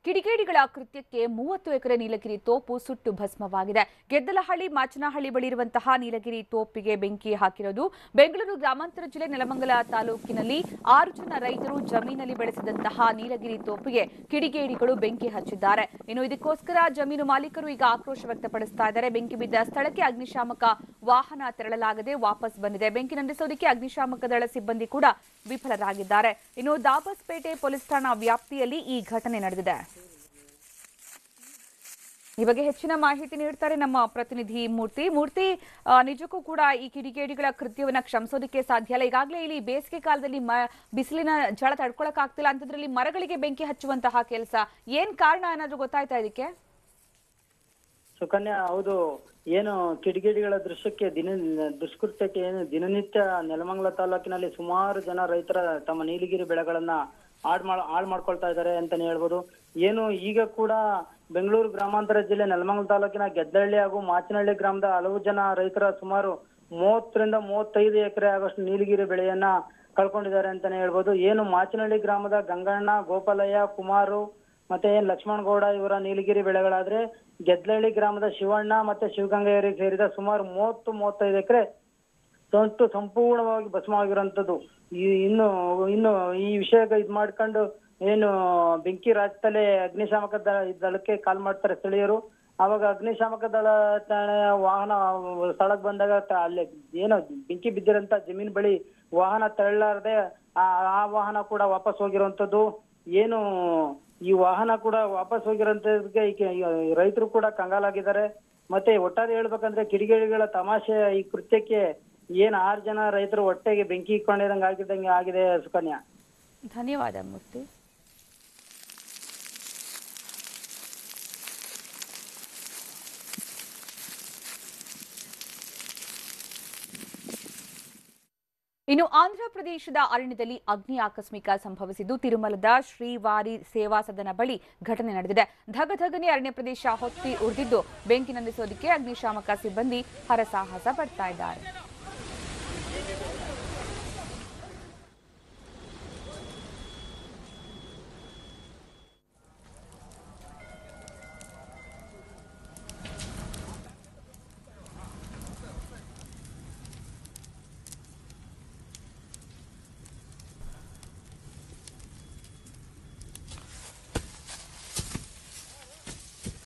ಕಿಡಿಗೇಡಿಗಳ ಕೃತ್ಯಕ್ಕೆ 30 ಎಕರೆ ನೀಲಗಿರಿ ತೋಪು ಸುಟ್ಟು ಭಸ್ಮವಾಗಿದೆ. ಗೆದ್ದಲಹಳ್ಳಿ ಮಾಚನಹಳ್ಳಿ ಬಳಿ ಇರುವಂತಹ ನೀಲಗಿರಿ ತೋಪಿಗೆ ಬೆಂಕಿ ಹಾಕಿರೋದು. ಬೆಂಗಳೂರು ಗ್ರಾಮಾಂತರ ಜಿಲ್ಲೆ ನೆಲಮಂಗಲ ತಾಲೂಕಿನಲ್ಲಿ 6 ಜನ ರೈತರು ಜಮೀನಲ್ಲಿ ಬೆಳೆಸಿದಂತಹ ನೀಲಗಿರಿ ತೋಪಿಗೆ ಕಿಡಿಗೇಡಿಗಳು ಬೆಂಕಿ ಹಚ್ಚಿದ್ದಾರೆ. ಇನ್ನು ಇದಕ್ಕೋಸ್ಕರ ಜಮೀನು ಮಾಲೀಕರು ಈಗ ಆಕ್ರೋಶ ವ್ಯಕ್ತಪಡಿಸ್ತಾ ಇದ್ದಾರೆ. ಬೆಂಕಿ ಬಿದ್ದ ಸ್ಥಳಕ್ಕೆ ಅಗ್ನಿಶಾಮಕ ವಾಹನ ತೆರಳಲಾಗದೆ ವಾಪಸ್ ಬಂದಿದೆ. ಬೆಂಕಿ ನಂದಿಸೋದಕ್ಕೆ ಅಗ್ನಿಶಾಮಕ ದಳ ಸಿಬ್ಬಂದಿ ಕೂಡ ವಿಫಲರಾಗಿದ್ದಾರೆ. ಇನ್ನು ದಾಬಸ್ಪೇಟೆ ಪೊಲೀಸ್ ಠಾಣಾ ವ್ಯಾಪ್ತಿಯಲ್ಲಿ ಈ ಘಟನೆ ನಡೆದಿದೆ. ಈ ಬಗ್ಗೆ ಹೆಚ್ಚಿನ ಮಾಹಿತಿ ನೀಡ್ತಾರೆ ನಮ್ಮ ಪ್ರತಿನಿಧಿ ಮೂರ್ತಿ. ನಿಜಕ್ಕೂ ಕೂಡ ಈ ಕಿಡಿಗೇಡಿಗಳ ಕೃತ್ಯವನ್ನ ಕ್ಷಮಿಸೋದಕ್ಕೆ ಸಾಧ್ಯ ಇಲ್ಲ. ಈಗಾಗಲೇ ಇಲ್ಲಿ ಬೇಸಿಗೆ ಕಾಲದಲ್ಲಿ ಬಿಸಿಲಿನ ಝಳ ತಡ್ಕೊಳಕ್ ಆಗ್ತಿಲ್ಲ ಅಂತದ್ರಲ್ಲಿ ಮರಗಳಿಗೆ ಬೆಂಕಿ ಹಚ್ಚುವಂತಹ ಕೆಲಸ ಏನ್ ಕಾರಣ ಏನಾದ್ರೂ ಗೊತ್ತಾಯ್ತಾ ಇದಕ್ಕೆ? ಸುಕನ್ಯಾ, ಹೌದು. ಏನು ಕಿಡಿಗೇಡಿಗಳ ದುಷ್ಕೃತ್ಯಕ್ಕೆ ಏನು ದಿನನಿತ್ಯ ನೆಲಮಂಗಲ ತಾಲೂಕಿನಲ್ಲಿ ಸುಮಾರು ಜನ ರೈತರ ತಮ್ಮ ನೀಲಗಿರಿ ಬೆಳೆಗಳನ್ನ ಹಾಳು ಮಾಡ್ಕೊಳ್ತಾ ಇದ್ದಾರೆ ಅಂತಾನೆ ಹೇಳ್ಬೋದು. ಏನು ಈಗ ಕೂಡ ಬೆಂಗಳೂರು ಗ್ರಾಮಾಂತರ ಜಿಲ್ಲೆ ನೆಲಮಂಗಲ ತಾಲೂಕಿನ ಗೆದ್ದಹಳ್ಳಿ ಹಾಗೂ ಮಾಚನಹಳ್ಳಿ ಗ್ರಾಮದ ಹಲವು ಜನ ರೈತರ ಸುಮಾರು 30 ರಿಂದ 35 ಎಕರೆ ಆಗೋಷ್ಟು ನೀಲಗಿರಿ ಬೆಳೆಯನ್ನ ಕಳ್ಕೊಂಡಿದ್ದಾರೆ ಅಂತಾನೆ ಹೇಳ್ಬೋದು. ಏನು ಮಾಚನಹಳ್ಳಿ ಗ್ರಾಮದ ಗಂಗಣ್ಣ, ಗೋಪಾಲಯ್ಯ, ಕುಮಾರು ಮತ್ತೆ ಲಕ್ಷ್ಮಣಗೌಡ ಇವರ ನೀಲಗಿರಿ ಬೆಳೆಗಳಾದ್ರೆ, ಗೆದ್ದಹಳ್ಳಿ ಗ್ರಾಮದ ಶಿವಣ್ಣ ಮತ್ತೆ ಶಿವಗಂಗೆಯವರಿಗೆ ಸೇರಿದ ಸುಮಾರು 30-35 ಎಕರೆ ಸಂಪೂರ್ಣವಾಗಿ ಭಸ್ಮವಾಗಿರುವಂತದ್ದು. ಇನ್ನು ಈ ವಿಷಯ ಇದ್ ಮಾಡ್ಕೊಂಡು ಏನು ಬೆಂಕಿ ರಾಜ್ಯದಲ್ಲೇ ಅಗ್ನಿಶಾಮಕ ದಳಕ್ಕೆ ಕಾಲ್ ಮಾಡ್ತಾರೆ ಸ್ಥಳೀಯರು. ಅವಾಗ ಅಗ್ನಿಶಾಮಕ ದಳ ವಾಹನ ಸ್ಥಳಕ್ಕೆ ಬಂದಾಗ ಅಲ್ಲಿ ಏನೋ ಬೆಂಕಿ ಬಿದ್ದಿರಂತ ಜಮೀನ್ ಬಳಿ ವಾಹನ ತೆರಳಾರದೆ ಆ ವಾಹನ ಕೂಡ ವಾಪಸ್ ಹೋಗಿರುವಂತದ್ದು. ಏನು ಈ ವಾಹನ ಕೂಡ ವಾಪಸ್ ಹೋಗಿರೋಂಥದ್ದಕ್ಕೆ ರೈತರು ಕೂಡ ಕಂಗಾಲಾಗಿದ್ದಾರೆ. ಮತ್ತೆ ಒಟ್ಟಾರೆ ಹೇಳ್ಬೇಕಂದ್ರೆ ಕಿಡಿಗೇಡಿಗಳ ತಮಾಷೆ ಈ ಕೃತ್ಯಕ್ಕೆ 6 ಜನ ರೈತರು ಹೊಟ್ಟೆಗೆ ಬೆಂಕಿ ಇಟ್ಕೊಂಡಿದಂಗೆ ಆಗಿದೆ ಸುಕನ್ಯಾ. ಧನ್ಯವಾದ ಮೂರ್ತಿ. ಇನ್ನು ಆಂಧ್ರಪ್ರದೇಶದ ಅರಣ್ಯದಲ್ಲಿ ಅಗ್ನಿ ಆಕಸ್ಮಿಕ ಸಂಭವಿಸಿದ್ದು ತಿರುಮಲದ ಶ್ರೀವಾರಿ ಸೇವಾ ಸದನ ಬಳಿ ಘಟನೆ ನಡೆದಿದೆ. ಧಗಧಗನೆ ಅರಣ್ಯ ಪ್ರದೇಶ ಹೊತ್ತಿ ಉರಿದಿದ್ದು ಬೆಂಕಿ ನಂದಿಸೋದಕ್ಕೆ ಅಗ್ನಿಶಾಮಕ ಸಿಬ್ಬಂದಿ ಹರಸಾಹಸ ಪಡ್ತಾ ಇದ್ದಾರೆ.